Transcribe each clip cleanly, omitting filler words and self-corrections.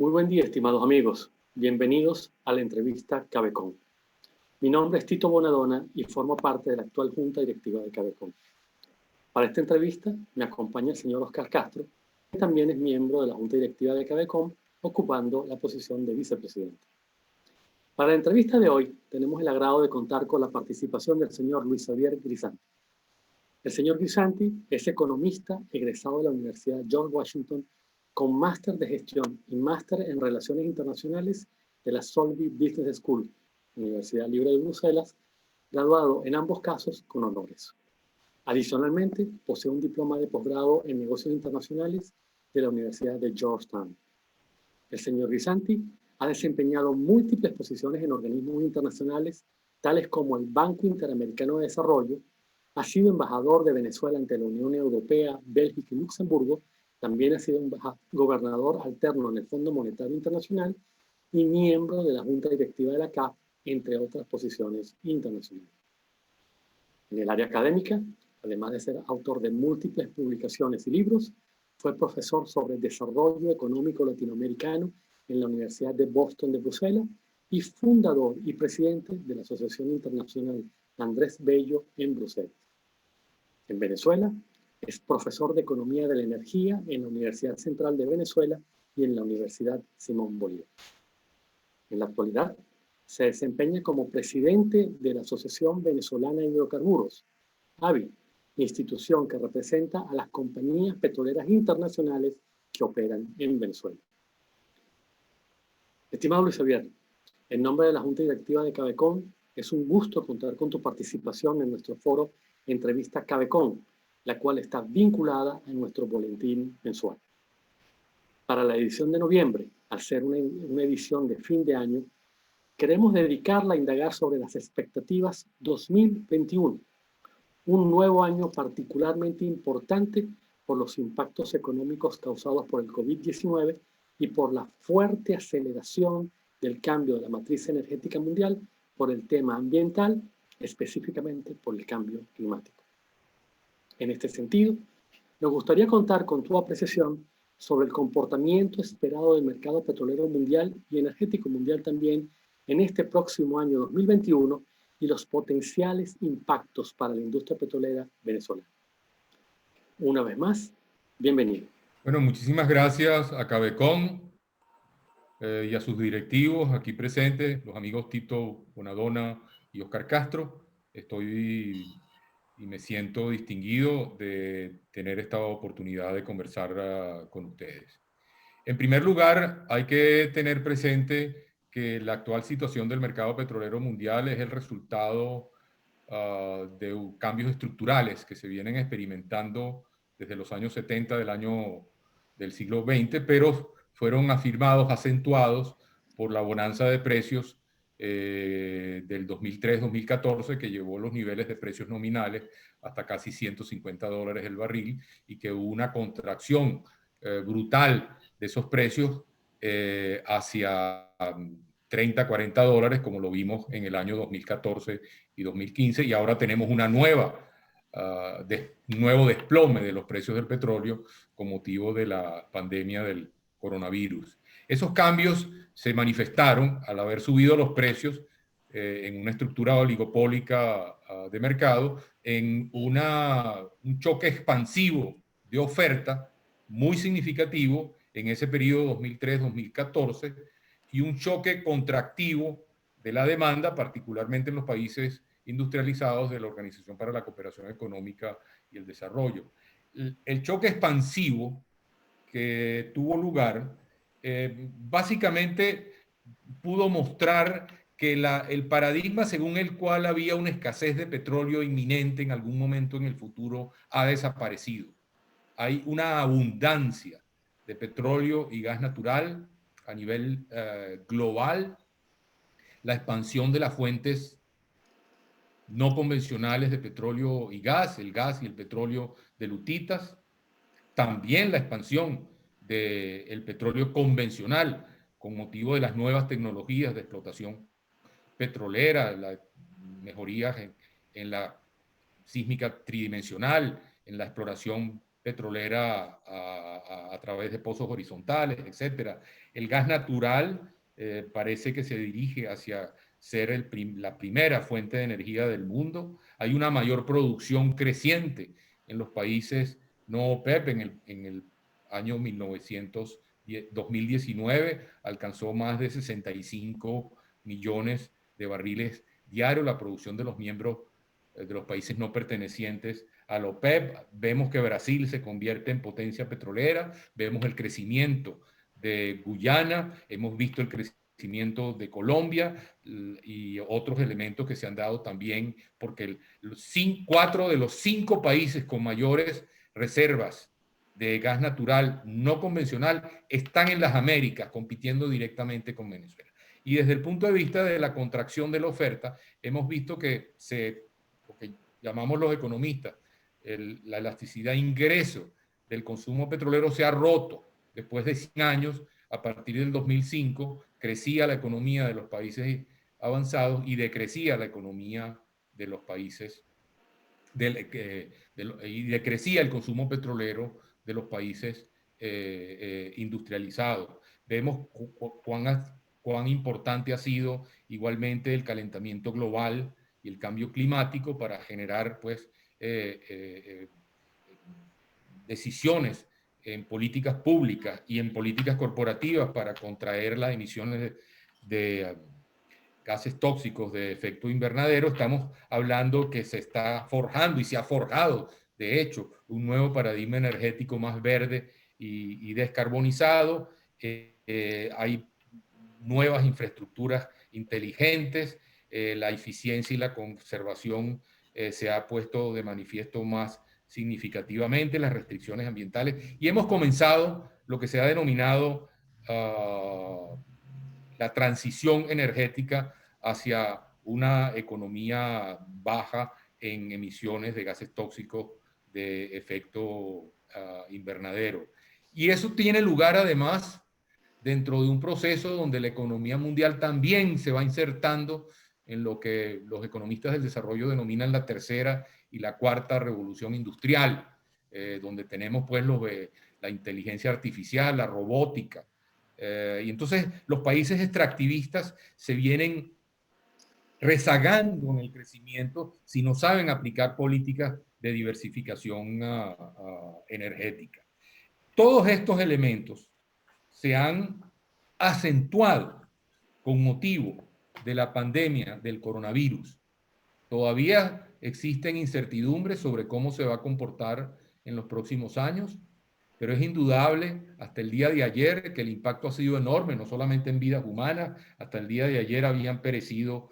Muy buen día, estimados amigos. Bienvenidos a la entrevista Cabecom. Mi nombre es Tito Bonadona y formo parte de la actual Junta Directiva de Cabecom. Para esta entrevista me acompaña el señor Oscar Castro, que también es miembro de la Junta Directiva de Cabecom, ocupando la posición de vicepresidente. Para la entrevista de hoy tenemos el agrado de contar con la participación del señor Luis Xavier Grisanti. El señor Grisanti es economista egresado de la Universidad George Washington con máster de gestión y máster en relaciones internacionales de la Solvay Business School, Universidad Libre de Bruselas, graduado en ambos casos con honores. Adicionalmente, posee un diploma de posgrado en negocios internacionales de la Universidad de Georgetown. El señor Grisanti ha desempeñado múltiples posiciones en organismos internacionales, tales como el Banco Interamericano de Desarrollo. Ha sido embajador de Venezuela ante la Unión Europea, Bélgica y Luxemburgo. También ha sido gobernador alterno en el Fondo Monetario Internacional y miembro de la Junta Directiva de la CAF, entre otras posiciones internacionales. En el área académica, además de ser autor de múltiples publicaciones y libros, fue profesor sobre desarrollo económico latinoamericano en la Universidad de Boston de Bruselas y fundador y presidente de la Asociación Internacional Andrés Bello en Bruselas. En Venezuela, es profesor de Economía de la Energía en la Universidad Central de Venezuela y en la Universidad Simón Bolívar. En la actualidad, se desempeña como presidente de la Asociación Venezolana de Hidrocarburos, AVI, institución que representa a las compañías petroleras internacionales que operan en Venezuela. Estimado Luis Xavier, en nombre de la Junta Directiva de Cabecom, es un gusto contar con tu participación en nuestro foro Entrevista Cabecom, la cual está vinculada a nuestro boletín mensual. Para la edición de noviembre, al ser una edición de fin de año, queremos dedicarla a indagar sobre las expectativas 2021, un nuevo año particularmente importante por los impactos económicos causados por el COVID-19 y por la fuerte aceleración del cambio de la matriz energética mundial por el tema ambiental, específicamente por el cambio climático. En este sentido, nos gustaría contar con tu apreciación sobre el comportamiento esperado del mercado petrolero mundial y energético mundial también en este próximo año 2021 y los potenciales impactos para la industria petrolera venezolana. Una vez más, bienvenido. Bueno, muchísimas gracias a Cabecom y a sus directivos aquí presentes, los amigos Tito Bonadona y Oscar Castro. Estoy y me siento distinguido de tener esta oportunidad de conversar con ustedes. En primer lugar, hay que tener presente que la actual situación del mercado petrolero mundial es el resultado de cambios estructurales que se vienen experimentando desde los años 70 del siglo XX, pero fueron afirmados, acentuados por la bonanza de precios del 2003-2014, que llevó los niveles de precios nominales hasta casi $150 el barril, y que hubo una contracción brutal de esos precios hacia $30-40, como lo vimos en el año 2014 y 2015, y ahora tenemos una nuevo desplome de los precios del petróleo con motivo de la pandemia del coronavirus. Esos cambios se manifestaron al haber subido los precios en una estructura oligopólica de mercado, en un choque expansivo de oferta muy significativo en ese periodo 2003-2014 y un choque contractivo de la demanda, particularmente en los países industrializados de la Organización para la Cooperación Económica y el Desarrollo. El choque expansivo que tuvo lugar básicamente pudo mostrar que el paradigma según el cual había una escasez de petróleo inminente en algún momento en el futuro ha desaparecido. Hay una abundancia de petróleo y gas natural a nivel global. La expansión de las fuentes no convencionales de petróleo y gas, el gas y el petróleo de lutitas. También la expansión del petróleo convencional con motivo de las nuevas tecnologías de explotación petrolera, las mejorías en la sísmica tridimensional, en la exploración petrolera a través de pozos horizontales, etc. El gas natural parece que se dirige hacia ser la primera fuente de energía del mundo. Hay una mayor producción creciente en los países no OPEP. En el año 2019 alcanzó más de 65 millones de barriles diarios la producción de los miembros de los países no pertenecientes a la OPEP. Vemos que Brasil se convierte en potencia petrolera, vemos el crecimiento de Guyana, hemos visto el crecimiento de Colombia y otros elementos que se han dado también, porque 4 de los 5 países con mayores reservas de gas natural no convencional están en las Américas, compitiendo directamente con Venezuela. Y desde el punto de vista de la contracción de la oferta, hemos visto que lo que llamamos los economistas, la elasticidad de ingreso del consumo petrolero se ha roto después de 100 años. A partir del 2005 crecía la economía de los países avanzados y decrecía la economía de los países y decrecía el consumo petrolero de los países industrializados. Vemos cuán importante ha sido igualmente el calentamiento global y el cambio climático para generar pues, decisiones en políticas públicas y en políticas corporativas para contraer las emisiones de gases tóxicos de efecto invernadero. Estamos hablando que se está forjando y se ha forjado, de hecho, un nuevo paradigma energético más verde y descarbonizado. Hay nuevas infraestructuras inteligentes, la eficiencia y la conservación se ha puesto de manifiesto más significativamente, las restricciones ambientales, y hemos comenzado lo que se ha denominado la transición energética hacia una economía baja en emisiones de gases tóxicos de efecto invernadero. Y eso tiene lugar además dentro de un proceso donde la economía mundial también se va insertando en lo que los economistas del desarrollo denominan la tercera y la cuarta revolución industrial, donde tenemos pues la inteligencia artificial, la robótica. Y entonces los países extractivistas se vienen rezagando en el crecimiento si no saben aplicar políticas de diversificación energética. Todos estos elementos se han acentuado con motivo de la pandemia del coronavirus. Todavía existen incertidumbres sobre cómo se va a comportar en los próximos años, pero es indudable hasta el día de ayer que el impacto ha sido enorme, no solamente en vidas humanas. Hasta el día de ayer habían perecido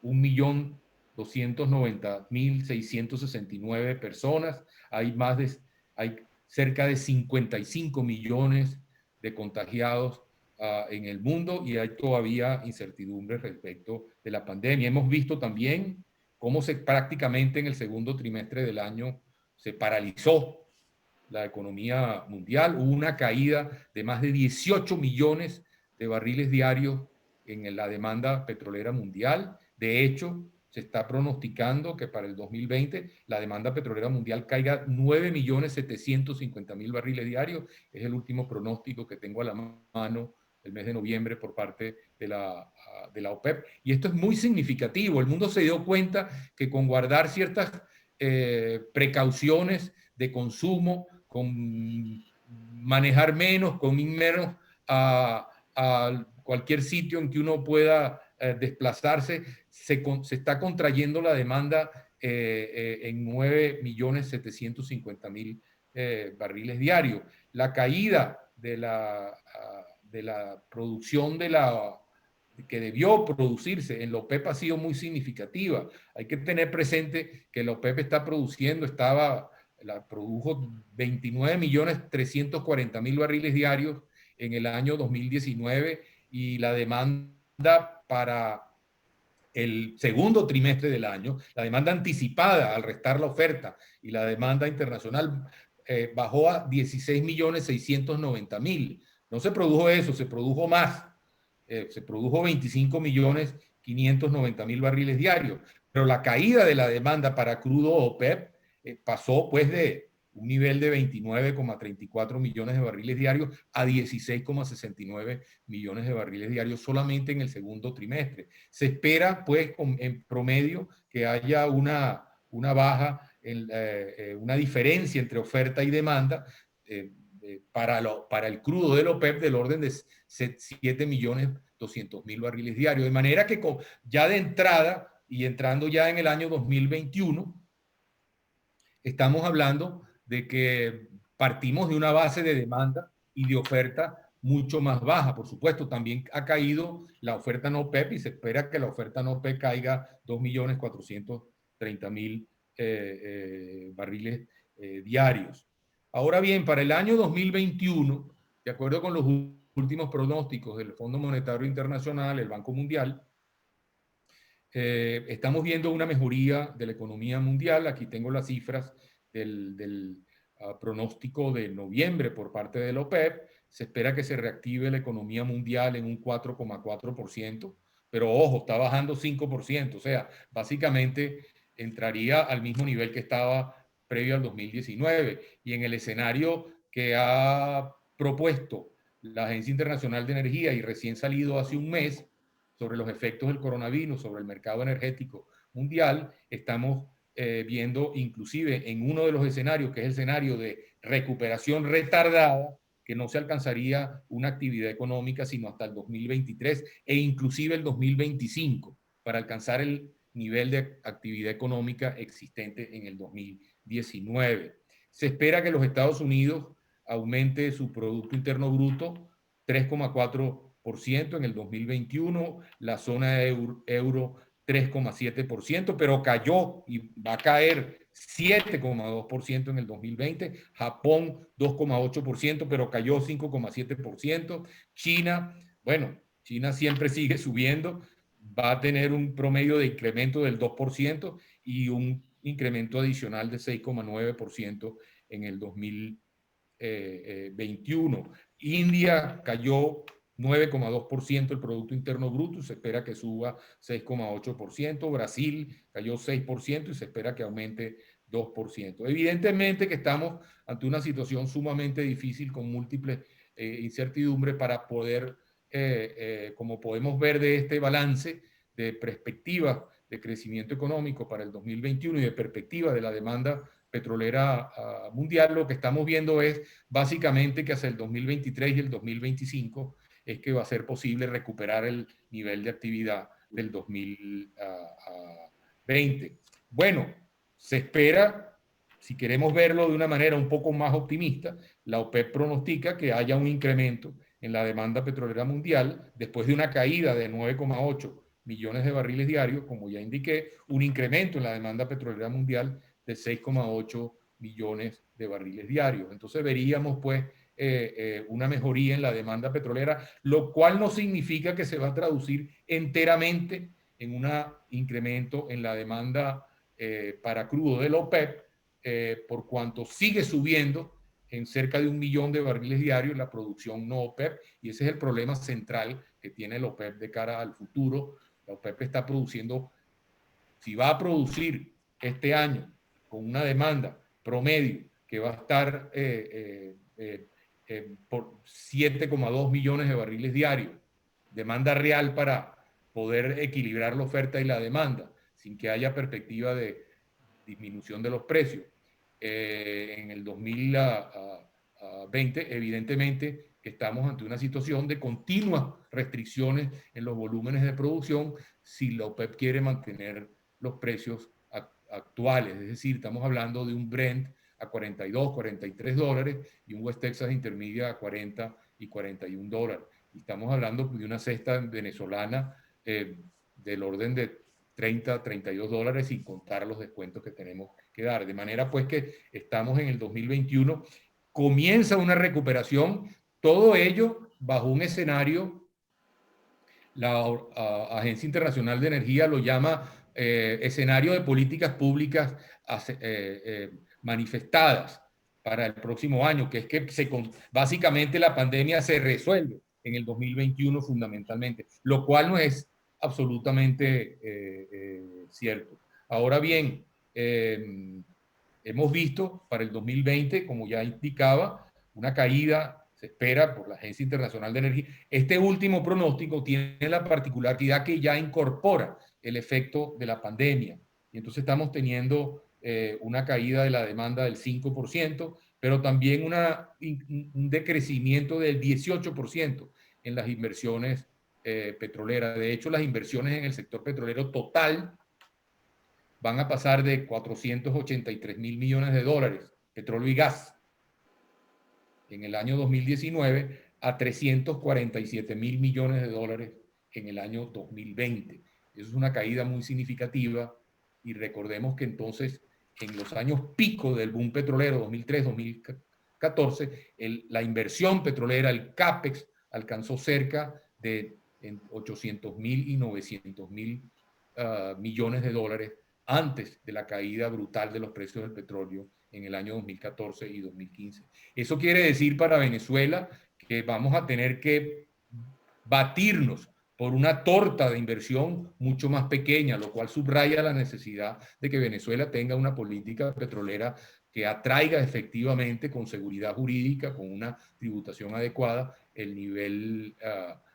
1.290.669 personas. Hay cerca de 55 millones de contagiados en el mundo y hay todavía incertidumbres respecto de la pandemia. Hemos visto también cómo prácticamente en el segundo trimestre del año se paralizó la economía mundial. Hubo una caída de más de 18 millones de barriles diarios en la demanda petrolera mundial. De hecho, se está pronosticando que para el 2020 la demanda petrolera mundial caiga 9.750.000 barriles diarios. Es el último pronóstico que tengo a la mano el mes de noviembre por parte de la OPEP. Y esto es muy significativo. El mundo se dio cuenta que con guardar ciertas precauciones de consumo, con manejar menos, con ir menos a cualquier sitio en que uno pueda desplazarse, se está contrayendo la demanda en 9.750.000 barriles diarios. La caída de la producción que debió producirse en la OPEP ha sido muy significativa. Hay que tener presente que la OPEP está produciendo, produjo 29.340.000 barriles diarios en el año 2019 y la demanda para el segundo trimestre del año, la demanda anticipada al restar la oferta y la demanda internacional bajó a 16.690.000. No se produjo eso, se produjo más. Se produjo 25.590.000 barriles diarios, pero la caída de la demanda para crudo OPEP pasó pues de un nivel de 29,34 millones de barriles diarios a 16,69 millones de barriles diarios solamente en el segundo trimestre. Se espera, pues, en promedio que haya una baja, una diferencia entre oferta y demanda para el crudo del OPEP del orden de 7.200.000 barriles diarios. De manera que ya de entrada y entrando ya en el año 2021, estamos hablando de que partimos de una base de demanda y de oferta mucho más baja. Por supuesto, también ha caído la oferta no OPEP y se espera que la oferta no OPEP caiga 2.430.000 barriles diarios. Ahora bien, para el año 2021, de acuerdo con los últimos pronósticos del Fondo Monetario Internacional, el Banco Mundial, estamos viendo una mejoría de la economía mundial. Aquí tengo las cifras del pronóstico de noviembre por parte de la OPEP. Se espera que se reactive la economía mundial en un 4,4%, pero ojo, está bajando 5%, o sea, básicamente entraría al mismo nivel que estaba previo al 2019. Y en el escenario que ha propuesto la Agencia Internacional de Energía y recién salido hace un mes, sobre los efectos del coronavirus sobre el mercado energético mundial, estamos viendo inclusive en uno de los escenarios, que es el escenario de recuperación retardada, que no se alcanzaría una actividad económica sino hasta el 2023 e inclusive el 2025 para alcanzar el nivel de actividad económica existente en el 2019. Se espera que los Estados Unidos aumente su Producto Interno Bruto 3,4% en el 2021, la zona euro 3,7%, pero cayó y va a caer 7,2% en el 2020, Japón 2,8%, pero cayó 5,7%, China, bueno, China siempre sigue subiendo, va a tener un promedio de incremento del 2% y un incremento adicional de 6,9% en el 2021. India cayó 9,2% el Producto Interno Bruto, se espera que suba 6,8%. Brasil cayó 6% y se espera que aumente 2%. Evidentemente que estamos ante una situación sumamente difícil con múltiples incertidumbres para poder, como podemos ver de este balance de perspectivas de crecimiento económico para el 2021 y de perspectiva de la demanda petrolera mundial, lo que estamos viendo es básicamente que hacia el 2023 y el 2025 es que va a ser posible recuperar el nivel de actividad del 2020. Bueno, se espera, si queremos verlo de una manera un poco más optimista, la OPEP pronostica que haya un incremento en la demanda petrolera mundial después de una caída de 9,8 millones de barriles diarios, como ya indiqué, un incremento en la demanda petrolera mundial de 6,8 millones de barriles diarios. Entonces veríamos pues una mejoría en la demanda petrolera, lo cual no significa que se va a traducir enteramente en un incremento en la demanda para crudo del OPEP, por cuanto sigue subiendo en cerca de 1 millón de barriles diarios la producción no OPEP, y ese es el problema central que tiene el OPEP de cara al futuro. La OPEP está produciendo, si va a producir este año con una demanda promedio que va a estar por 7,2 millones de barriles diarios, demanda real para poder equilibrar la oferta y la demanda, sin que haya perspectiva de disminución de los precios. En el 2020, evidentemente, estamos ante una situación de continuas restricciones en los volúmenes de producción si la OPEP quiere mantener los precios actuales. Es decir, estamos hablando de un Brent a 42, 43 dólares y un West Texas Intermedia a 40 y 41 dólares. Y estamos hablando de una cesta venezolana del orden de 30, 32 dólares sin contar los descuentos que tenemos que dar. De manera pues que estamos en el 2021, comienza una recuperación, todo ello bajo un escenario, la Agencia Internacional de Energía lo llama escenario de políticas públicas manifestadas para el próximo año, que es que básicamente la pandemia se resuelve en el 2021 fundamentalmente, lo cual no es absolutamente cierto. Ahora bien, hemos visto para el 2020, como ya indicaba, una caída, se espera por la Agencia Internacional de Energía. Este último pronóstico tiene la particularidad que ya incorpora el efecto de la pandemia. Y entonces estamos teniendo una caída de la demanda del 5%, pero también un decrecimiento del 18% en las inversiones petroleras. De hecho, las inversiones en el sector petrolero total van a pasar de 483.000 millones de dólares, petróleo y gas, en el año 2019 a 347.000 millones de dólares en el año 2020. Eso es una caída muy significativa y recordemos que entonces en los años pico del boom petrolero, 2003-2014, la inversión petrolera, el CAPEX, alcanzó cerca de 800.000 y 900.000 millones de dólares antes de la caída brutal de los precios del petróleo en el año 2014 y 2015. Eso quiere decir para Venezuela que vamos a tener que batirnos por una torta de inversión mucho más pequeña, lo cual subraya la necesidad de que Venezuela tenga una política petrolera que atraiga efectivamente con seguridad jurídica, con una tributación adecuada, el nivel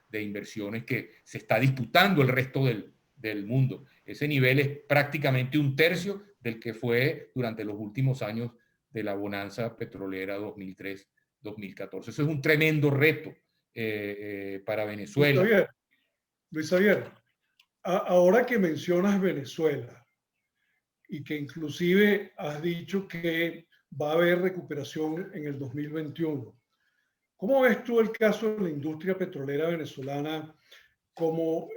de inversiones que se está disputando el resto del mundo. Ese nivel es prácticamente un tercio del que fue durante los últimos años de la bonanza petrolera 2003-2014. Eso es un tremendo reto para Venezuela. Luis Javier, ahora que mencionas Venezuela y que inclusive has dicho que va a haber recuperación en el 2021, ¿cómo ves tú el caso de la industria petrolera venezolana, como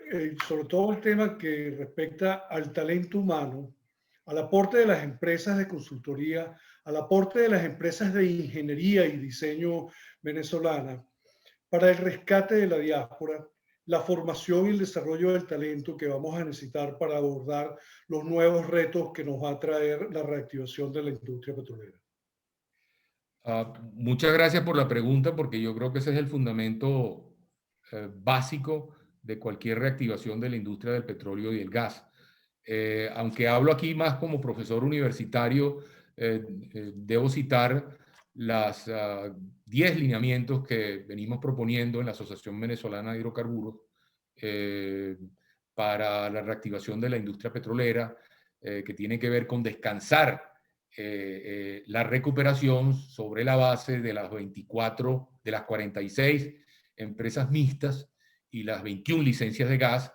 sobre todo el tema que respecta al talento humano, al aporte de las empresas de consultoría, al aporte de las empresas de ingeniería y diseño venezolana para el rescate de la diáspora, la formación y el desarrollo del talento que vamos a necesitar para abordar los nuevos retos que nos va a traer la reactivación de la industria petrolera? Muchas gracias por la pregunta, porque yo creo que ese es el fundamento básico de cualquier reactivación de la industria del petróleo y el gas. Aunque hablo aquí más como profesor universitario, debo citar las 10 lineamientos que venimos proponiendo en la Asociación Venezolana de Hidrocarburos para la reactivación de la industria petrolera, que tiene que ver con descansar la recuperación sobre la base de las 24, de las 46 empresas mixtas y las 21 licencias de gas.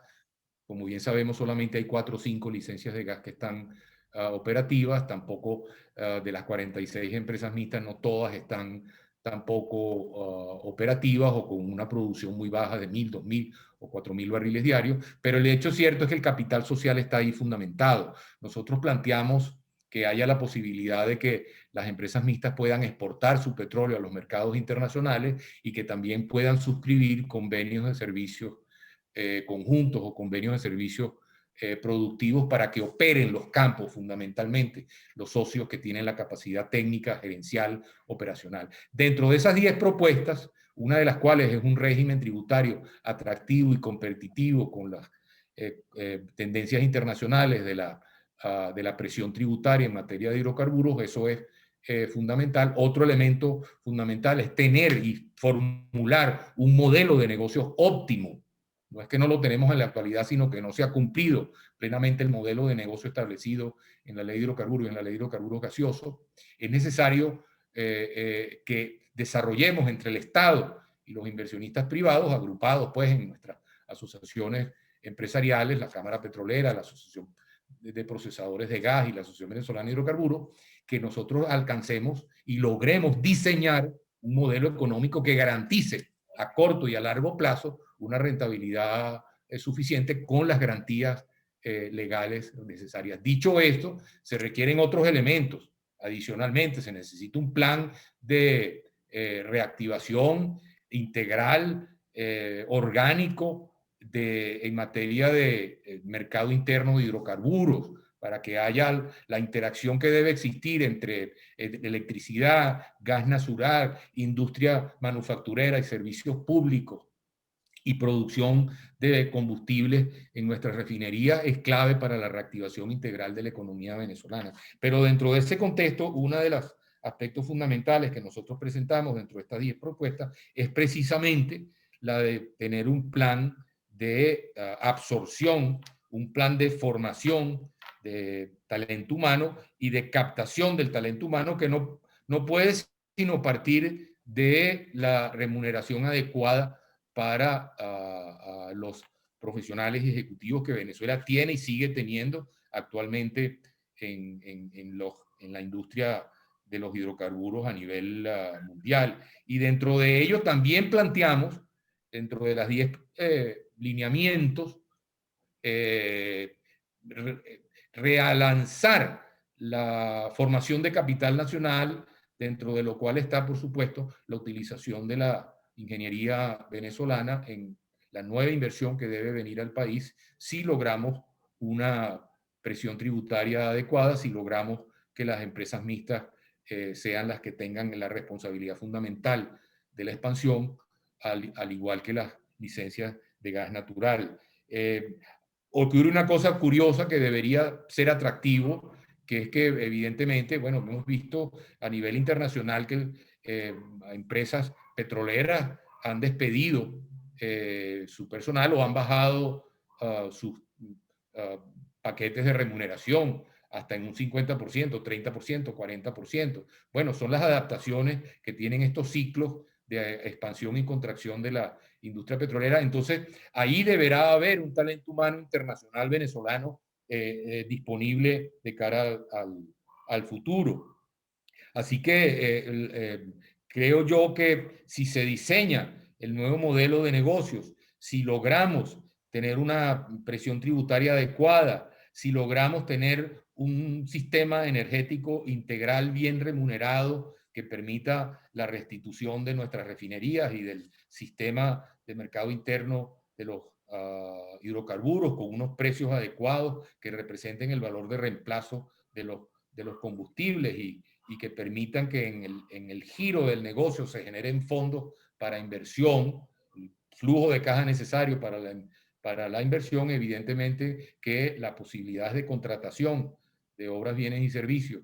Como bien sabemos, solamente hay 4 o 5 licencias de gas que están operativas. Tampoco de las 46 empresas mixtas, no todas están tampoco operativas o con una producción muy baja de 1.000, 2.000 o 4.000 barriles diarios. Pero el hecho cierto es que el capital social está ahí fundamentado. Nosotros planteamos que haya la posibilidad de que las empresas mixtas puedan exportar su petróleo a los mercados internacionales y que también puedan suscribir convenios de servicios conjuntos o convenios de servicios productivos para que operen los campos fundamentalmente, los socios que tienen la capacidad técnica, gerencial, operacional. Dentro de esas 10 propuestas, una de las cuales es un régimen tributario atractivo y competitivo con las tendencias internacionales de la presión tributaria en materia de hidrocarburos, eso es fundamental. Otro elemento fundamental es tener y formular un modelo de negocios óptimo. No es que no lo tenemos en la actualidad, sino que no se ha cumplido plenamente el modelo de negocio establecido en la ley de hidrocarburos y en la ley de hidrocarburos gaseosos. Es necesario que desarrollemos entre el Estado y los inversionistas privados, agrupados pues en nuestras asociaciones empresariales, la Cámara Petrolera, la Asociación de Procesadores de Gas y la Asociación Venezolana de Hidrocarburos, que nosotros alcancemos y logremos diseñar un modelo económico que garantice a corto y a largo plazo una rentabilidad suficiente con las garantías legales necesarias. Dicho esto, se requieren otros elementos. Adicionalmente, se necesita un plan de reactivación integral, orgánico, en materia de mercado interno de hidrocarburos, para que haya la interacción que debe existir entre electricidad, gas natural, industria manufacturera y servicios públicos y producción de combustibles en nuestras refinerías es clave para la reactivación integral de la economía venezolana. Pero dentro de ese contexto, uno de los aspectos fundamentales que nosotros presentamos dentro de estas 10 propuestas es precisamente la de tener un plan de absorción, un plan de formación de talento humano y de captación del talento humano que no puede sino partir de la remuneración adecuada para los profesionales y ejecutivos que Venezuela tiene y sigue teniendo actualmente en la industria de los hidrocarburos a nivel mundial. Y dentro de ello también planteamos, dentro de las 10 lineamientos, relanzar la formación de capital nacional, dentro de lo cual está, por supuesto, la utilización de la ingeniería venezolana en la nueva inversión que debe venir al país si logramos una presión tributaria adecuada, si logramos que las empresas mixtas sean las que tengan la responsabilidad fundamental de la expansión, al igual que las licencias de gas natural. Ocurre una cosa curiosa que debería ser atractivo, que es que evidentemente, bueno, hemos visto a nivel internacional que empresas petroleras han despedido su personal o han bajado sus paquetes de remuneración hasta en un 50%, 30%, 40%. Bueno, son las adaptaciones que tienen estos ciclos de expansión y contracción de la industria petrolera. Entonces, ahí deberá haber un talento humano internacional venezolano disponible de cara al futuro. Así que creo yo que si se diseña el nuevo modelo de negocios, si logramos tener una presión tributaria adecuada, si logramos tener un sistema energético integral bien remunerado que permita la restitución de nuestras refinerías y del sistema de mercado interno de los hidrocarburos con unos precios adecuados que representen el valor de reemplazo de los combustibles y que permitan que en el giro del negocio se generen fondos para inversión, flujo de caja necesario para la inversión, evidentemente que las posibilidades de contratación de obras, bienes y servicios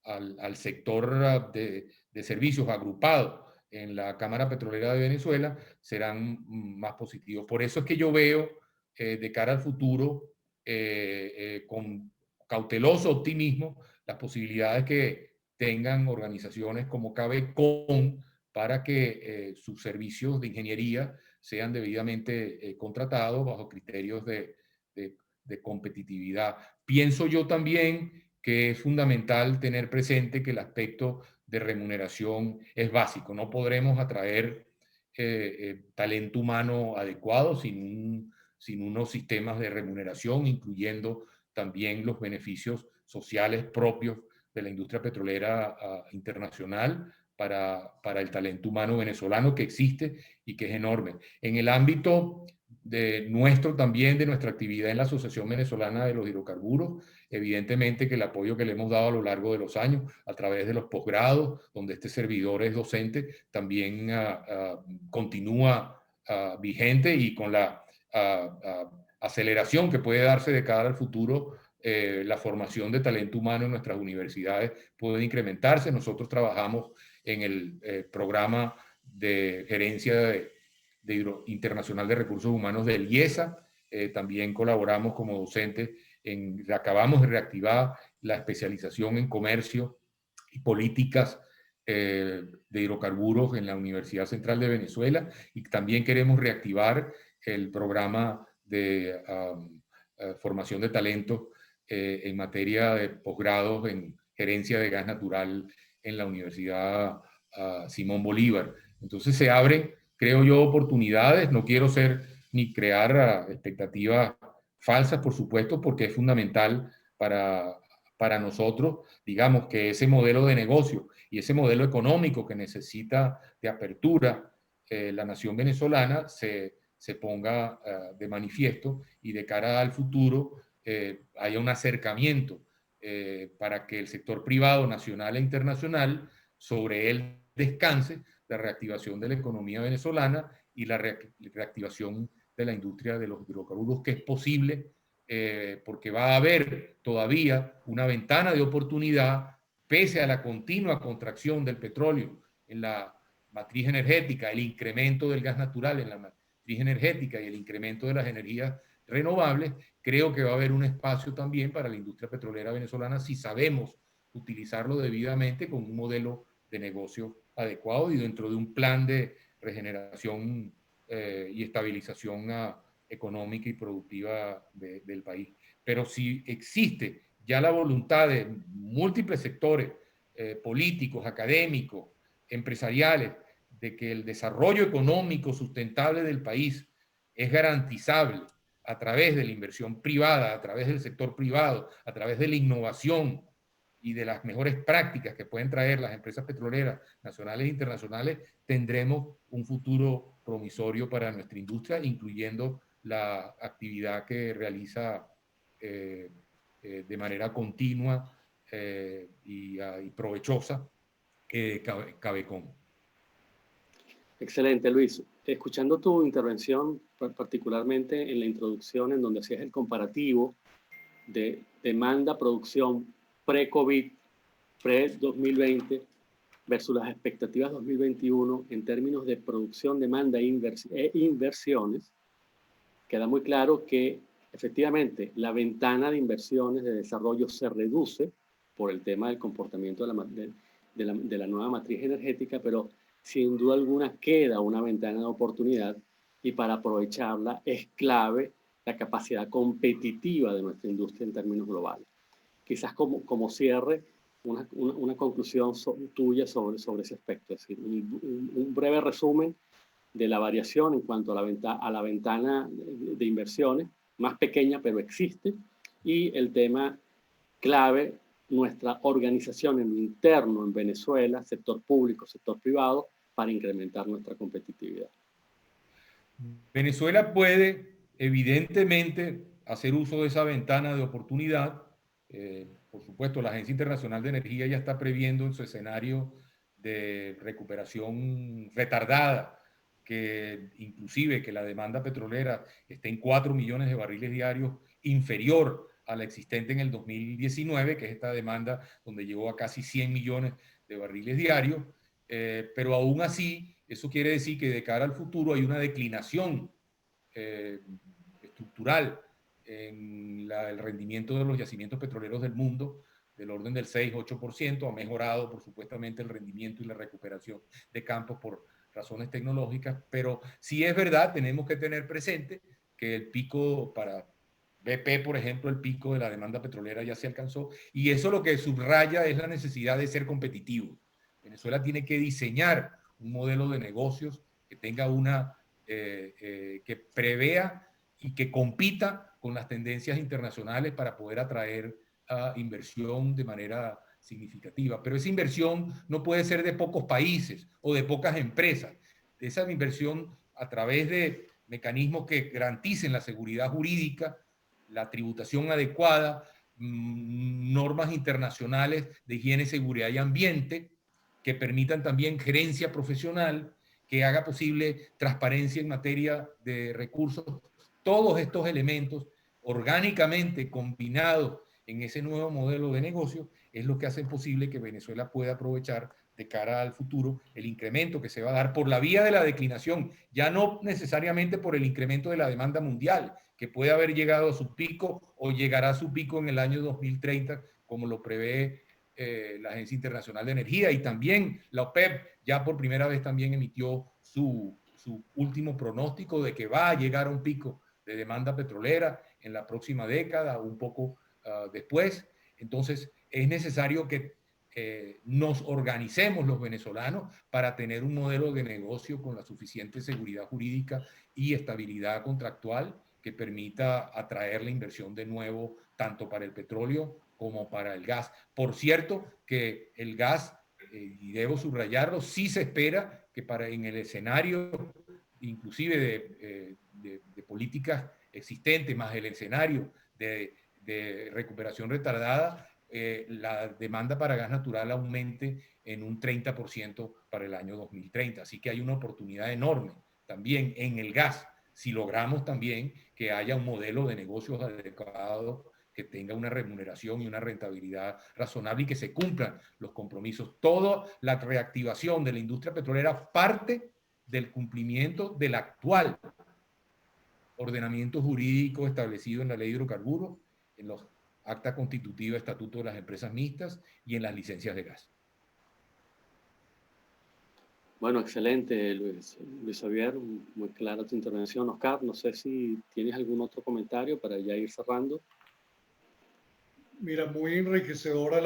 al sector de servicios agrupado en la Cámara Petrolera de Venezuela serán más positivos. Por eso es que yo veo de cara al futuro con cauteloso optimismo las posibilidades que tengan organizaciones como Cabecon para que sus servicios de ingeniería sean debidamente contratados bajo criterios de competitividad. Pienso yo también que es fundamental tener presente que el aspecto de remuneración es básico. No podremos atraer talento humano adecuado sin unos sistemas de remuneración, incluyendo también los beneficios sociales propios de la industria petrolera internacional para el talento humano venezolano que existe y que es enorme. En el ámbito de nuestra actividad en la Asociación Venezolana de los Hidrocarburos, evidentemente que el apoyo que le hemos dado a lo largo de los años a través de los posgrados, donde este servidor es docente, también continúa vigente y con la aceleración que puede darse de cara al futuro, la formación de talento humano en nuestras universidades puede incrementarse. Nosotros trabajamos en el programa de gerencia internacional de recursos humanos del IESA. También colaboramos como docentes acabamos de reactivar la especialización en comercio y políticas de hidrocarburos en la Universidad Central de Venezuela, y también queremos reactivar el programa de formación de talentos en materia de posgrados en gerencia de gas natural en la Universidad Simón Bolívar. Entonces se abren, creo yo, oportunidades. No quiero ser ni crear expectativas falsas, por supuesto, porque es fundamental para nosotros, digamos, que ese modelo de negocio y ese modelo económico que necesita de apertura la nación venezolana se ponga de manifiesto y de cara al futuro haya un acercamiento para que el sector privado nacional e internacional sobre él descanse la reactivación de la economía venezolana y la reactivación de la industria de los hidrocarburos, que es posible porque va a haber todavía una ventana de oportunidad pese a la continua contracción del petróleo en la matriz energética, el incremento del gas natural en la matriz energética y el incremento de las energías renovables. Creo que va a haber un espacio también para la industria petrolera venezolana si sabemos utilizarlo debidamente con un modelo de negocio adecuado y dentro de un plan de regeneración y estabilización económica y productiva del país. Pero si existe ya la voluntad de múltiples sectores políticos, académicos, empresariales, de que el desarrollo económico sustentable del país es garantizable a través de la inversión privada, a través del sector privado, a través de la innovación y de las mejores prácticas que pueden traer las empresas petroleras nacionales e internacionales, tendremos un futuro promisorio para nuestra industria, incluyendo la actividad que realiza de manera continua y provechosa Cabecom. Excelente, Luis. Escuchando tu intervención, particularmente en la introducción, en donde hacías el comparativo de demanda, producción pre-COVID, pre-2020 versus las expectativas 2021 en términos de producción, demanda e inversiones, queda muy claro que efectivamente la ventana de inversiones de desarrollo se reduce por el tema del comportamiento de la nueva matriz energética, pero sin duda alguna queda una ventana de oportunidad y para aprovecharla es clave la capacidad competitiva de nuestra industria en términos globales. Quizás como cierre, una conclusión tuya sobre ese aspecto, es decir, un breve resumen de la variación en cuanto a la ventana de inversiones, más pequeña pero existe, y el tema clave, nuestra organización en lo interno en Venezuela, sector público, sector privado, para incrementar nuestra competitividad. Venezuela puede evidentemente hacer uso de esa ventana de oportunidad. Por supuesto, la Agencia Internacional de Energía ya está previendo en su escenario de recuperación retardada, que inclusive que la demanda petrolera esté en 4 millones de barriles diarios, inferior a la existente en el 2019, que es esta demanda donde llegó a casi 100 millones de barriles diarios, pero aún así, eso quiere decir que de cara al futuro hay una declinación estructural en el rendimiento de los yacimientos petroleros del mundo, del orden del 6-8%, ha mejorado por supuestamente el rendimiento y la recuperación de campos por razones tecnológicas, pero sí es verdad, tenemos que tener presente que el pico para BP, por ejemplo, el pico de la demanda petrolera ya se alcanzó, y eso lo que subraya es la necesidad de ser competitivo. Venezuela tiene que diseñar un modelo de negocios que tenga que prevea y que compita con las tendencias internacionales para poder atraer inversión de manera significativa. Pero esa inversión no puede ser de pocos países o de pocas empresas. Esa inversión a través de mecanismos que garanticen la seguridad jurídica, la tributación adecuada, normas internacionales de higiene, seguridad y ambiente, que permitan también gerencia profesional, que haga posible transparencia en materia de recursos. Todos estos elementos orgánicamente combinados en ese nuevo modelo de negocio es lo que hace posible que Venezuela pueda aprovechar de cara al futuro el incremento que se va a dar por la vía de la declinación, ya no necesariamente por el incremento de la demanda mundial, que puede haber llegado a su pico o llegará a su pico en el año 2030, como lo prevé la Agencia Internacional de Energía, y también la OPEP ya por primera vez también emitió su último pronóstico de que va a llegar a un pico de demanda petrolera en la próxima década, un poco después. Entonces es necesario que nos organicemos los venezolanos para tener un modelo de negocio con la suficiente seguridad jurídica y estabilidad contractual que permita atraer la inversión de nuevo, tanto para el petróleo como para el gas. Por cierto, que el gas, y debo subrayarlo, sí se espera que en el escenario inclusive de políticas existentes, más el escenario de recuperación retardada, la demanda para gas natural aumente en un 30% para el año 2030. Así que hay una oportunidad enorme también en el gas, si logramos también que haya un modelo de negocios adecuado, que tenga una remuneración y una rentabilidad razonable y que se cumplan los compromisos. Toda la reactivación de la industria petrolera parte del cumplimiento del actual ordenamiento jurídico establecido en la ley de hidrocarburos, en los acta constitutiva, estatuto de las empresas mixtas y en las licencias de gas. Bueno, excelente, Luis Xavier, muy clara tu intervención. Oscar, no sé si tienes algún otro comentario para ya ir cerrando. Mira, muy enriquecedora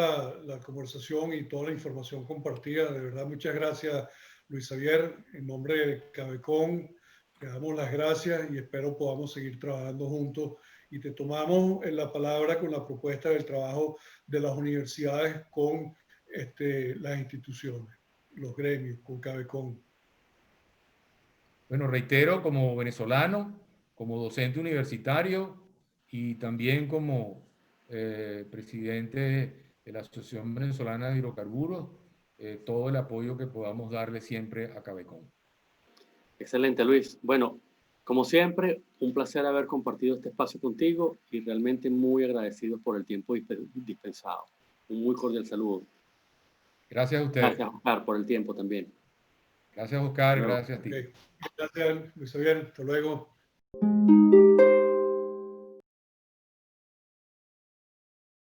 la conversación y toda la información compartida. De verdad, muchas gracias, Luis Xavier. En nombre de Cabecon, te damos las gracias y espero podamos seguir trabajando juntos. Y te tomamos en la palabra con la propuesta del trabajo de las universidades con las instituciones, los gremios, con Cabecon. Bueno, reitero, como venezolano, como docente universitario y también como presidente de la Asociación Venezolana de Hidrocarburos, todo el apoyo que podamos darle siempre a Cabecon. Excelente, Luis. Bueno, como siempre, un placer haber compartido este espacio contigo y realmente muy agradecidos por el tiempo dispensado. Un muy cordial saludo. Gracias a ustedes. Gracias, Oscar, por el tiempo también. Gracias, Oscar. No, gracias a ti. Okay. Gracias, Luis Xavier. Hasta luego.